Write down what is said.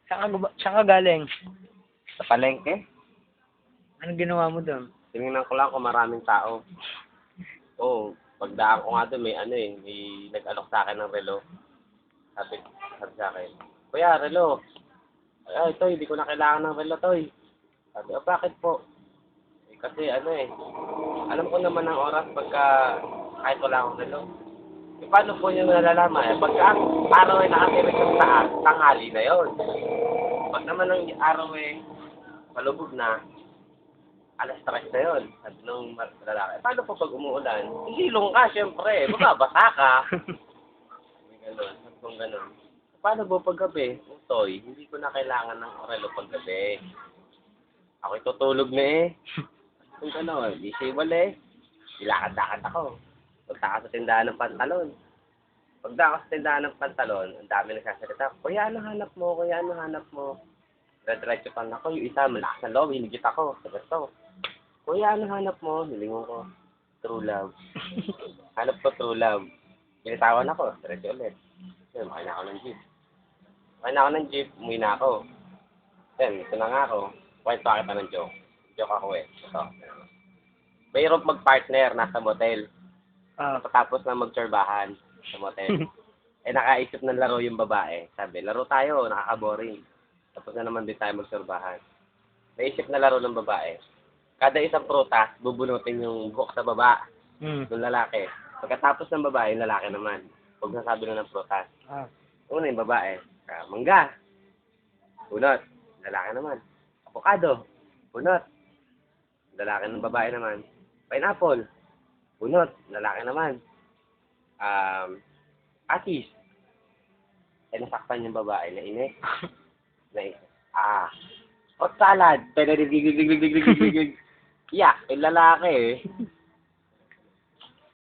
Saan ka galing? Sa palengke, Anong ginawa mo doon? tinignan ko lang kung maraming tao. Oo, pagdaan ko nga doon, may nag-alok sa akin ng relo. Sabi sa akin, Kuya, relo. Ay, Toy, hindi ko na kailangan ng relo, Toy. Sabi, bakit po? Kasi alam ko naman ang oras kahit wala akong relo. Paano po nyo nalalaman? Pagka ang araw ay nakatirik sa taas, tanghali na yon. Pag naman ang araw ay palubog na, alas 3 na yun. Sabi nung lalaki, paano po pag umuulan? Hilong ka, syempre. Mababasa ka. Gano'n. Sabi kong gano'n. Paano po paggabi? Toy, hindi ko na kailangan ng relo paggabi. Ako'y tutulog na Kung gano'n, di siwala Ilakad-lakad ako. Punta ako sa tindahan ng pantalon. Pagda ako sa tindahan ng pantalon, ang dami nagsasalita, Kuya, ano hanap mo? Kuya, ano hanap mo? Diretso pa na ako. Yung isa, malakas na loob, hinigit ako. Sabi ko, Kuya, ano hanap mo? Nilingon ko, true love. Hanap ko true love. Pinitawan ako, diretso ulit. Yan, makain na ako ng jeep. Umuwi na ako. Yan, ito na nga ako. Kwento kita ng joke. Joke ako Ito. Mayroong mag-partner nasa motel. Tapos na magtsurbahan sa motel. Nakaisip ng laro yung babae. Sabi, laro tayo, nakaka-boring. Tapos na naman din tayo magtsurbahan. Naisip na laro ng babae. Kada isang prutas, bubunutin yung buhok sa baba ng lalaki. Pagkatapos ng babae, yung lalaki naman. Huwag nasabi na ng prutas. Una yung babae. Mangga. Bunot. Lalaki naman. Avocado. Bunot. Lalaki ng babae naman. Pineapple. Bunot. Lalaki naman. Atis. Nasaktan yung babae. Nainis. Hot salad. Iyak. Yung lalaki